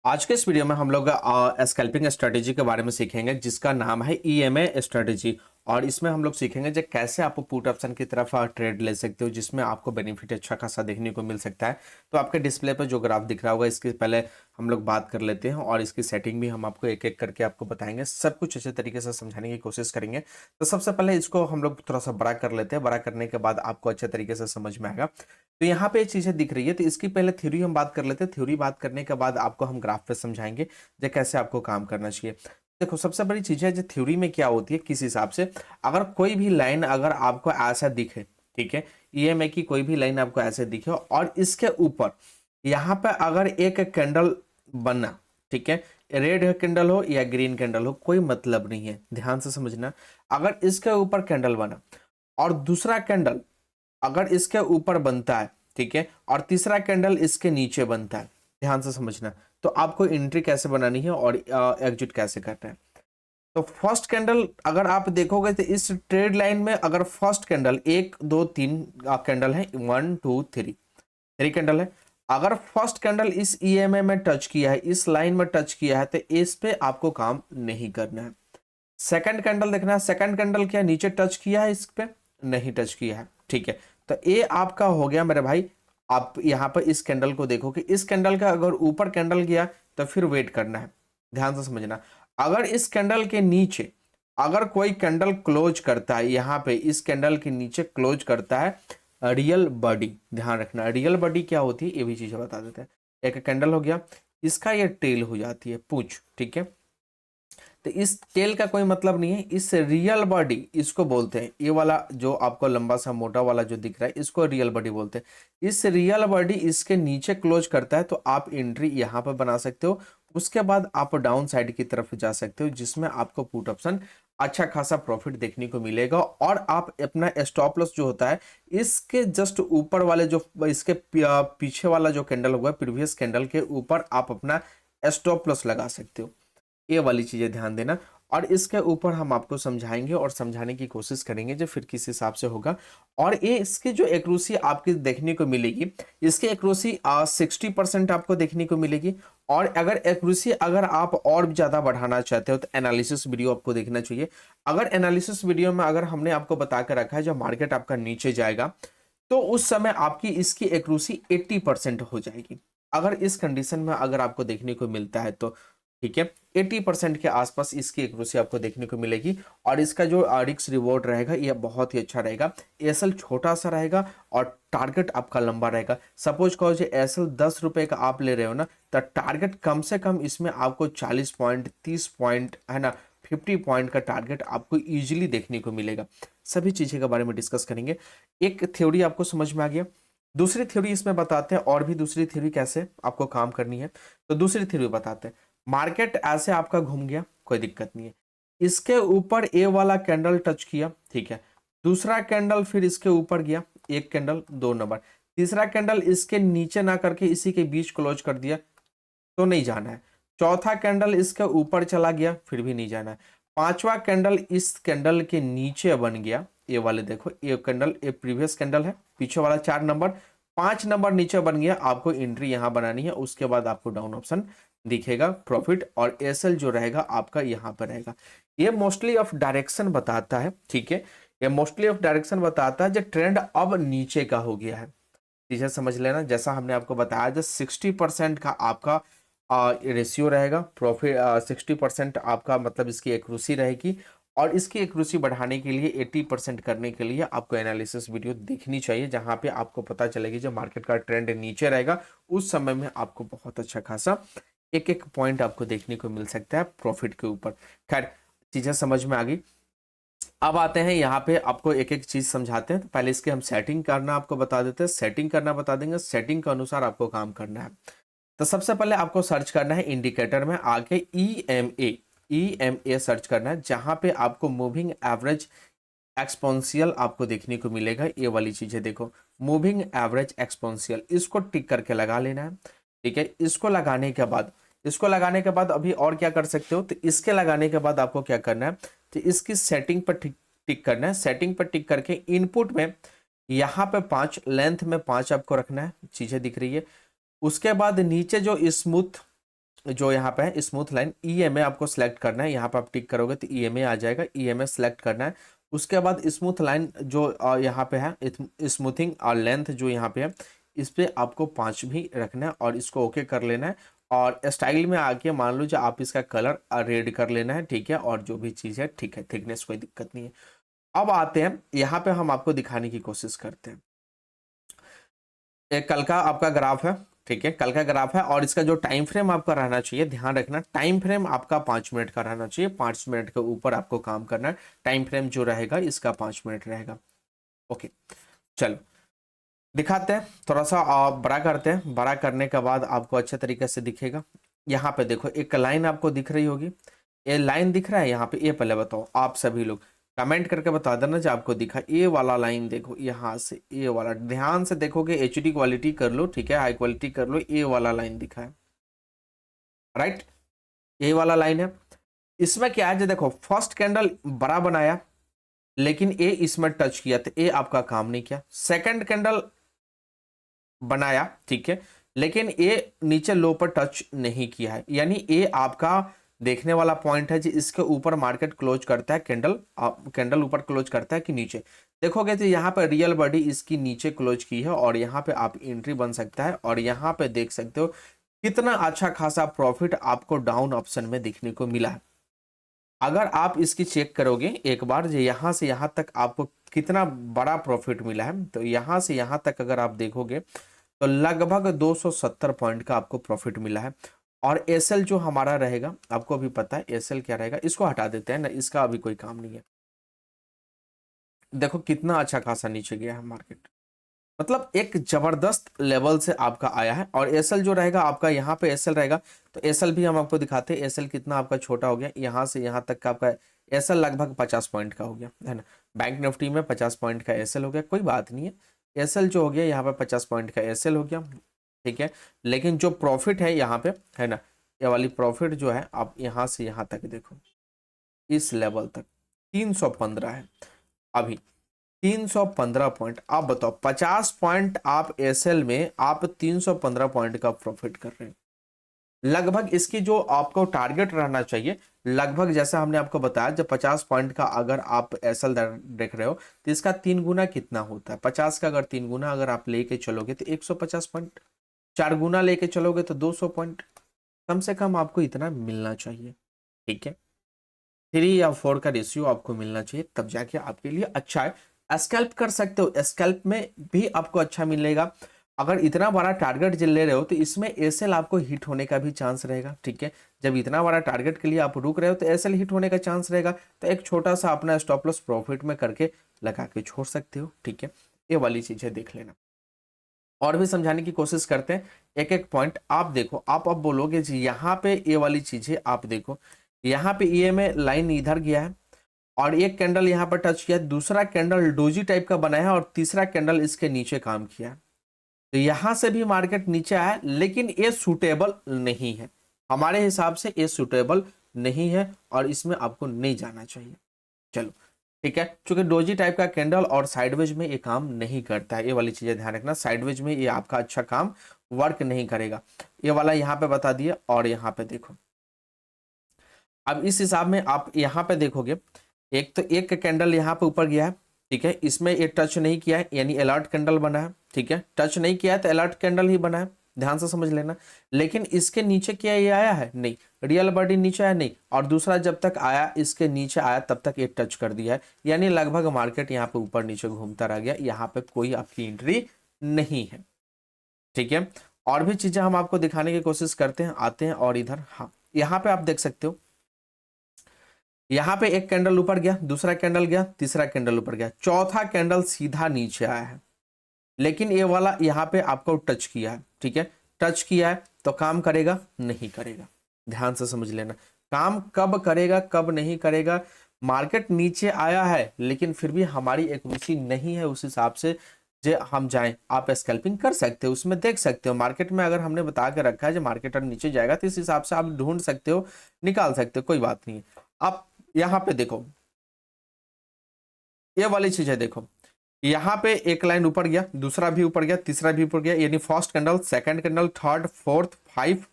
आज के इस वीडियो में हम लोग स्कैल्पिंग स्ट्रेटेजी के बारे में सीखेंगे जिसका नाम है ईएमए स्ट्रेटेजी। और इसमें हम लोग सीखेंगे जो कैसे आप पुट ऑप्शन की तरफ ट्रेड ले सकते हो जिसमें आपको बेनिफिट अच्छा खासा देखने को मिल सकता है। तो आपके डिस्प्ले पर जो ग्राफ दिख रहा होगा इसके पहले हम लोग बात कर लेते हैं और इसकी सेटिंग भी हम आपको एक एक करके आपको बताएंगे, सब कुछ अच्छे तरीके से समझाने की कोशिश करेंगे। तो सबसे पहले इसको हम लोग थोड़ा सा बड़ा कर लेते हैं, बड़ा करने के बाद आपको अच्छे तरीके से समझ में आएगा। तो यहाँ पे चीजें दिख रही है, तो इसकी पहले थ्योरी हम बात कर लेते हैं। थ्योरी बात करने के बाद आपको हम ग्राफ पे समझाएंगे जो कैसे आपको काम करना चाहिए। देखो सबसे बड़ी चीज है जो थ्योरी में क्या होती है, किस हिसाब से अगर कोई भी लाइन अगर आपको ऐसा दिखे, ठीक है, ईएमए की कोई भी लाइन आपको ऐसे दिखे और इसके ऊपर यहाँ पे अगर एक कैंडल बनना, ठीक है, रेड कैंडल हो या ग्रीन कैंडल हो कोई मतलब नहीं है, ध्यान से समझना। अगर इसके ऊपर कैंडल बना और दूसरा कैंडल अगर इसके ऊपर बनता है, ठीक है, और तीसरा कैंडल इसके नीचे बनता है, ध्यान से समझना, तो आपको एंट्री कैसे बनानी है और एग्जिट कैसे करना है। तो फर्स्ट कैंडल अगर आप देखोगे तो इस ट्रेड लाइन में अगर फर्स्ट कैंडल 1 2 3 कैंडल है, 1 2 3 कैंडल है, अगर फर्स्ट कैंडल इस ईएमए में टच किया है, इस लाइन में टच किया है, तो इस पे आपको काम नहीं करना है। सेकंड कैंडल देखना है, सेकंड कैंडल क्या नीचे टच किया है, इस पे नहीं टच किया है, ठीक है। तो ये आपका हो गया मेरे भाई। आप यहां पर इस कैंडल को देखो कि इस कैंडल का अगर ऊपर कैंडल गया तो फिर वेट करना है, ध्यान से समझना। अगर इस कैंडल के नीचे अगर कोई कैंडल क्लोज करता है, यहां पे इस कैंडल के नीचे क्लोज करता है रियल बॉडी, ध्यान रखना रियल बॉडी क्या होती है ये भी चीजें बता देते हैं। एक कैंडल हो गया, इसका ये टेल हो जाती है पूंछ, ठीक है। तो इस टेल का कोई मतलब नहीं है, इस रियल बॉडी इसको बोलते हैं, ये वाला जो आपको लंबा सा मोटा वाला जो दिख रहा है इसको रियल बॉडी बोलते हैं। इस रियल बॉडी इसके नीचे क्लोज करता है तो आप एंट्री यहाँ पर बना सकते हो। उसके बाद आप डाउन साइड की तरफ जा सकते हो जिसमें आपको पुट ऑप्शन अच्छा खासा प्रॉफिट देखने को मिलेगा। और आप अपना स्टॉप लॉस जो होता है इसके जस्ट ऊपर वाले जो इसके पीछे वाला जो कैंडल होगा प्रीवियस कैंडल के ऊपर आप अपना स्टॉप लॉस लगा सकते हो। ये वाली चीजें ध्यान देना। और इसके ऊपर हम आपको समझाएंगे और समझाने की कोशिश करेंगे जो फिर किस हिसाब से होगा। और ये इसकी जो एक्यूरेसी आपकी देखने को मिलेगी, इसकी एक्यूरेसी 60% आपको देखने को मिलेगी। और अगर एक्यूरेसी अगर आप और भी ज्यादा बढ़ाना चाहते हो तो एनालिसिस वीडियो आपको देखना चाहिए। अगर एनालिसिस वीडियो में अगर हमने आपको बता कर रखा है जब मार्केट आपका नीचे जाएगा तो उस समय आपकी इसकी एक्यूरेसी 80% हो जाएगी। अगर इस कंडीशन में अगर आपको देखने को मिलता है तो ठीक है, 80% के आसपास इसकी एक्यूरेसी आपको देखने को मिलेगी। और इसका जो रिस्क रिवॉर्ड रहेगा यह बहुत ही अच्छा रहेगा। एसएल छोटा सा रहेगा और टारगेट आपका लंबा रहेगा। सपोज कहो जो एसएल 10 रुपए का आप ले रहे हो ना, तो टारगेट कम से कम इसमें आपको 40 पॉइंट 30 पॉइंट है ना, 50 पॉइंट का टारगेट आपको इजीली देखने को मिलेगा। सभी चीजें के बारे में डिस्कस करेंगे। एक थ्योरी आपको समझ में आ गया, दूसरी थ्योरी इसमें बताते हैं और भी दूसरी थ्योरी कैसे आपको काम करनी है। तो दूसरी थ्योरी बताते हैं, मार्केट ऐसे आपका घूम गया कोई दिक्कत नहीं है, इसके ऊपर ए वाला कैंडल टच किया, ठीक है, दूसरा कैंडल फिर इसके ऊपर गया, एक कैंडल 2 नंबर, तीसरा कैंडल इसके नीचे ना करके इसी के बीच क्लोज कर दिया तो नहीं जाना है, चौथा कैंडल इसके ऊपर चला गया फिर भी नहीं जाना है, पांचवा कैंडल इस कैंडल के नीचे बन गया, ये वाले देखो ये कैंडल ये प्रीवियस कैंडल है, पीछे वाला 4 नंबर, 5 नंबर नीचे बन गया, आपको एंट्री यहां बनानी है। उसके बाद आपको डाउन ऑप्शन दिखेगा प्रॉफिट और एसएल जो रहेगा आपका यहाँ पर रहेगा। ये मोस्टली ऑफ डायरेक्शन बताता है, ठीक है, ये मोस्टली ऑफ डायरेक्शन बताता है जो ट्रेंड अब नीचे का हो गया है। चीजें समझ लेना, जैसा हमने आपको बताया जो 60% का आपका रेशियो रहेगा प्रॉफिट, 60% आपका मतलब इसकी एक्यूरेसी रहेगी। और इसकी एक्यूरेसी बढ़ाने के लिए 80% करने के लिए आपको एनालिसिस वीडियो देखनी चाहिए जहां पे आपको पता चलेगी जब मार्केट का ट्रेंड नीचे रहेगा उस समय में आपको बहुत अच्छा खासा एक एक पॉइंट आपको देखने को मिल सकता है प्रॉफिट के ऊपर। खैर चीजें समझ में आ गई। अब आते हैं यहाँ पे आपको एक एक चीज समझाते हैं। तो पहले इसके हम सेटिंग करना आपको बता देते हैं, सेटिंग करना बता देंगे, सेटिंग के अनुसार आपको काम करना है। तो सबसे पहले आपको सर्च करना है इंडिकेटर में आके ईएमए सर्च करना है, जहां पे आपको मूविंग एवरेज एक्सपोनेंशियल आपको देखने को मिलेगा। ये वाली चीजें देखो, मूविंग एवरेज एक्सपोनेंशियल, इसको टिक करके लगा लेना है, ठीक है। इसको लगाने के बाद अभी और क्या कर सकते हो, तो इसके लगाने के बाद आपको क्या करना है, तो इसकी सेटिंग पर टिक करना है। सेटिंग पर टिक करके इनपुट में यहाँ पे 5, लेंथ में 5 आपको रखना है, चीजें दिख रही है। उसके बाद नीचे जो स्मूथ जो यहाँ पे है स्मूथ लाइन ईएमए आपको सेलेक्ट करना है। यहाँ पे आप टिक करोगे तो ईएमए आ जाएगा, ईएमए सेलेक्ट करना है। उसके बाद स्मूथ लाइन जो यहाँ पे है स्मूथिंग और लेंथ जो यहाँ पे है, इस पे आपको 5 भी रखना है और इसको ओके कर लेना है। और स्टाइल में आके मान लो जो आप इसका कलर रेड कर लेना है, ठीक है। और जो भी चीज़ है ठीक है, थिकनेस कोई दिक्कत नहीं है। अब आते हैं यहाँ पे, हम आपको दिखाने की कोशिश करते हैं। एक कल का आपका ग्राफ है, ठीक है, कल का ग्राफ है। और इसका जो टाइम फ्रेम आपका रहना चाहिए, ध्यान रखना, टाइम फ्रेम आपका 5 मिनट का रहना चाहिए। 5 मिनट के ऊपर आपको काम करना है। टाइम फ्रेम जो रहेगा इसका 5 मिनट रहेगा। ओके, चलो दिखाते हैं, थोड़ा सा बड़ा करते हैं। बड़ा करने के बाद आपको अच्छे तरीके से दिखेगा। यहाँ पे देखो एक लाइन आपको दिख रही होगी, ये लाइन दिख रहा है यहाँ पे। ये पहले बताओ आप सभी लोग कमेंट करके बता देना जो आपको दिखा। ये वाला लाइन देखो, यहाँ से ये वाला ध्यान से देखोगे, एचडी क्वालिटी कर लो, ठीक है, हाई क्वालिटी कर लो। ये वाला लाइन दिखा है, राइट, ये वाला लाइन है। इसमें क्या है जो देखो, फर्स्ट कैंडल बड़ा बनाया लेकिन ये इसमें टच किया तो ये आपका काम नहीं किया। सेकंड कैंडल बनाया, ठीक है, लेकिन ये नीचे लो पर टच नहीं किया है, यानी ये आपका देखने वाला पॉइंट है जी। इसके ऊपर मार्केट क्लोज करता है, कैंडल ऊपर क्लोज करता है कि नीचे। देखोगे तो यहाँ पे रियल बॉडी इसकी नीचे क्लोज की है और यहाँ पे आप एंट्री बन सकता है। और यहाँ पे देख सकते हो कितना अच्छा खासा प्रॉफिट आपको डाउन ऑप्शन में देखने को मिला है। अगर आप इसकी चेक करोगे एक बार, जो यहाँ से यहाँ तक आपको कितना बड़ा प्रॉफिट मिला है, तो यहाँ से यहाँ तक अगर आप देखोगे तो लगभग 270 पॉइंट का आपको प्रॉफिट मिला है। और एसएल जो हमारा रहेगा, आपको अभी पता है एसएल क्या रहेगा, इसको हटा देते हैं ना, इसका अभी कोई काम नहीं है। देखो कितना अच्छा खासा नीचे गया है मार्केट, मतलब एक जबरदस्त लेवल से आपका आया है। और एसएल जो रहेगा आपका, यहाँ पे एसएल रहेगा, तो एसएल भी हम आपको दिखाते हैं। एसएल कितना आपका छोटा हो गया, यहाँ से यहाँ तक का आपका एसएल लगभग 50 पॉइंट का हो गया, है ना। बैंक निफ्टी में 50 पॉइंट का एसएल हो गया, कोई बात नहीं है। एसएल जो हो गया यहाँ पे 50 पॉइंट का एसएल हो गया, ठीक है। लेकिन जो प्रॉफिट है यहाँ पे, है ना, ये वाली प्रॉफिट जो है, आप यहाँ से यहाँ तक देखो, इस लेवल तक 315 है अभी, 315 पॉइंट। आप बताओ 50 पॉइंट आप एसएल में आप 315 पॉइंट का प्रॉफिट कर रहे हैं। लगभग इसकी जो आपको टारगेट रहना चाहिए, लगभग जैसा हमने आपको बताया, जब 50 पॉइंट का अगर आप एसएल देख रहे हो तो इसका 3 गुना कितना होता है। 50 का अगर 3 गुना अगर आप लेके चलोगे तो 150 पॉइंट, 4 गुना लेके चलोगे तो 200 पॉइंट, कम से कम आपको इतना मिलना चाहिए, ठीक है। 3 या 4 का रेशियो आपको मिलना चाहिए, तब जाके आपके लिए अच्छा है। स्कैल्प कर सकते हो, स्कैल्प में भी आपको अच्छा मिलेगा। अगर इतना बड़ा टारगेट ले रहे हो तो इसमें एसएल आपको हिट होने का भी चांस रहेगा, ठीक है। जब इतना बड़ा टारगेट के लिए आप रुक रहे हो तो एसएल हिट होने का चांस रहेगा, तो एक छोटा सा अपना स्टॉप लॉस प्रॉफिट में करके लगा के छोड़ सकते हो, ठीक है। ये वाली चीजें देख लेना। और भी समझाने की कोशिश करते हैं एक एक पॉइंट। आप देखो, आप अब बोलोगे जी यहाँ पे ये वाली चीजें आप देखो, यहाँ पे ईएमए लाइन इधर गया है और एक कैंडल यहाँ पर टच किया, दूसरा कैंडल डोजी टाइप का बनाया है और तीसरा कैंडल इसके नीचे काम किया। तो यहां से भी मार्केट नीचे आया, लेकिन ये सूटेबल नहीं है, हमारे हिसाब से ये सूटेबल नहीं है और इसमें आपको नहीं जाना चाहिए। चलो ठीक है, क्योंकि डोजी टाइप का कैंडल और साइडवेज में ये काम नहीं करता है। ये वाली चीजें ध्यान रखना, साइडवेज में ये आपका अच्छा काम वर्क नहीं करेगा। ये वाला यहाँ पे बता दिया। और यहाँ पे देखो, अब इस हिसाब में आप यहाँ पे देखोगे, एक तो एक कैंडल यहाँ पे ऊपर गया है, ठीक है, इसमें ये टच नहीं किया है, यानी अलर्ट कैंडल बना है, ठीक है। टच नहीं किया है तो अलर्ट कैंडल ही बना है, ध्यान से समझ लेना। लेकिन इसके नीचे क्या ये आया है, नहीं, रियल बॉडी नीचे आया नहीं। और दूसरा जब तक आया इसके नीचे आया तब तक ये टच कर दिया है, यानी लगभग मार्केट यहाँ पे ऊपर नीचे घूमता रह गया, यहाँ पे कोई आपकी एंट्री नहीं है, ठीक है। और भी चीजें हम आपको दिखाने की कोशिश करते हैं, आते हैं। और इधर हाँ, यहाँ पे आप देख सकते हो, यहाँ पे एक कैंडल ऊपर गया, दूसरा कैंडल गया, तीसरा कैंडल ऊपर गया, चौथा कैंडल सीधा नीचे आया है। लेकिन ये वाला यहाँ पे आपको टच किया है, ठीक है, टच किया है तो काम करेगा नहीं करेगा, ध्यान से समझ लेना। काम कब करेगा कब नहीं करेगा, मार्केट नीचे आया है लेकिन फिर भी हमारी एक्विटी नहीं है उस हिसाब से जो हम जाएं, आप स्कैल्पिंग कर सकते हो, उसमें देख सकते हो। मार्केट में अगर हमने बता के रखा है जो मार्केट और नीचे जाएगा तो इस हिसाब से आप ढूंढ सकते हो, निकाल सकते हो, कोई बात नहीं है। आप यहाँ पे देखो, ये वाली चीज है, देखो यहाँ पे एक लाइन ऊपर गया, दूसरा भी ऊपर गया, तीसरा भी ऊपर गया, यानी first candle, second candle, third, fourth, 5,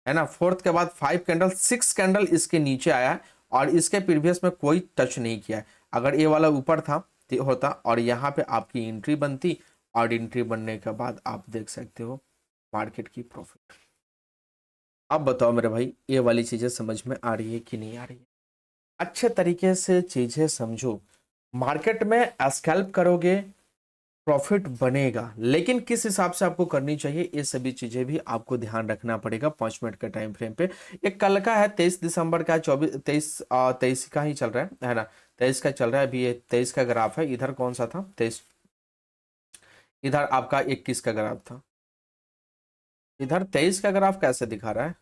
है ना। फोर्थ के बाद 5 कैंडल, 6 कैंडल इसके नीचे आया है और इसके प्रीवियस में कोई टच नहीं किया है। अगर ये वाला ऊपर था तो होता और यहाँ पे आपकी एंट्री बनती, और एंट्री बनने के बाद आप देख सकते हो मार्केट की प्रॉफिट। अब बताओ मेरे भाई, ये वाली चीजें समझ में आ रही है कि नहीं आ रही है? अच्छे तरीके से चीजें समझो। मार्केट में स्कैल्प करोगे, प्रॉफिट बनेगा, लेकिन किस हिसाब से आपको करनी चाहिए ये सभी चीजें भी आपको ध्यान रखना पड़ेगा 5 मिनट के टाइम फ्रेम पे। एक कल का है 23 दिसंबर का, 23 का ही चल रहा है ना। 23 का चल रहा है अभी, ये 23 का ग्राफ है। इधर कौन सा था? 23। इधर आपका 21 का ग्राफ था। इधर 23 का ग्राफ कैसे दिखा रहा है?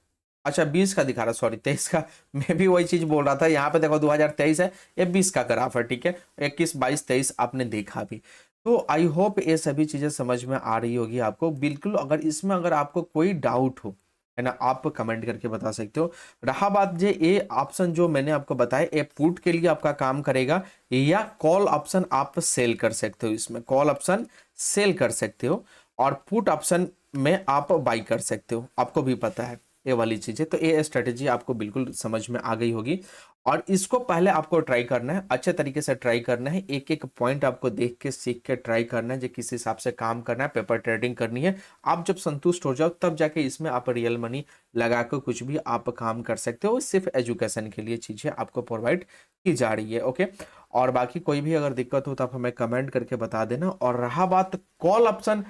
अच्छा 20 का दिखा रहा है, सॉरी 23 का। मैं भी वही चीज बोल रहा था। यहाँ पे देखो 2023 है, ये 20 का ग्राफ है, ठीक है। 21, 22, 23 आपने देखा भी। तो आई होप ये सभी चीजें समझ में आ रही होगी आपको बिल्कुल। अगर इसमें अगर आपको कोई डाउट हो, है ना, आप कमेंट करके बता सकते हो। रहा बात जे ये ऑप्शन जो मैंने आपको बताया, ये पुट के लिए आपका काम करेगा या कॉल ऑप्शन आप सेल कर सकते हो। इसमें कॉल ऑप्शन सेल कर सकते हो और पुट ऑप्शन में आप बाई कर सकते हो, आपको भी पता है ये वाली चीजें। तो ये स्ट्रेटेजी आपको बिल्कुल समझ में आ गई होगी और इसको पहले आपको ट्राई करना है, अच्छे तरीके से ट्राई करना है। एक एक पॉइंट आपको देख के सीख के ट्राई करना है, जो किस हिसाब से काम करना है, पेपर ट्रेडिंग करनी है। आप जब संतुष्ट हो जाओ तब जाके इसमें आप रियल मनी लगा कर कुछ भी आप काम कर सकते हो। सिर्फ एजुकेशन के लिए चीजें आपको प्रोवाइड की जा रही है, ओके। और बाकी कोई भी अगर दिक्कत हो तो आप हमें कमेंट करके बता देना। और रहा बात कॉल ऑप्शन,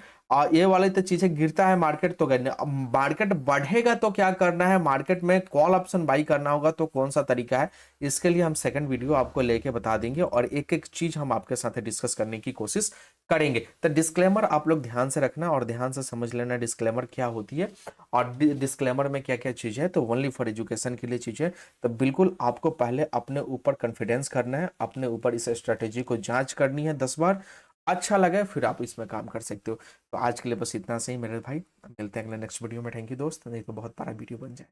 ये वाली तो चीजें गिरता है मार्केट तो करने, अब मार्केट बढ़ेगा तो क्या करना है, मार्केट में कॉल ऑप्शन बाई करना होगा तो कौन सा तरीका है, इसके लिए हम सेकंड वीडियो आपको लेके बता देंगे और एक एक चीज हम आपके साथ डिस्कस करने की कोशिश करेंगे। तो डिस्क्लेमर आप लोग ध्यान से रखना और ध्यान से समझ लेना डिस्क्लेमर क्या होती है और डिस्क्लेमर में क्या क्या चीजें है। तो ओनली फॉर एजुकेशन के लिए चीजें। तो बिल्कुल आपको पहले अपने ऊपर कॉन्फिडेंस करना है, अपने ऊपर इस स्ट्रेटेजी को जांच करनी है 10 बार। अच्छा लगे फिर आप इसमें काम कर सकते हो। तो आज के लिए बस इतना सही मेरे भाई, मिलते हैं अगले नेक्स्ट वीडियो में। थैंक यू दोस्त, नहीं तो बहुत बड़ा वीडियो बन जाए।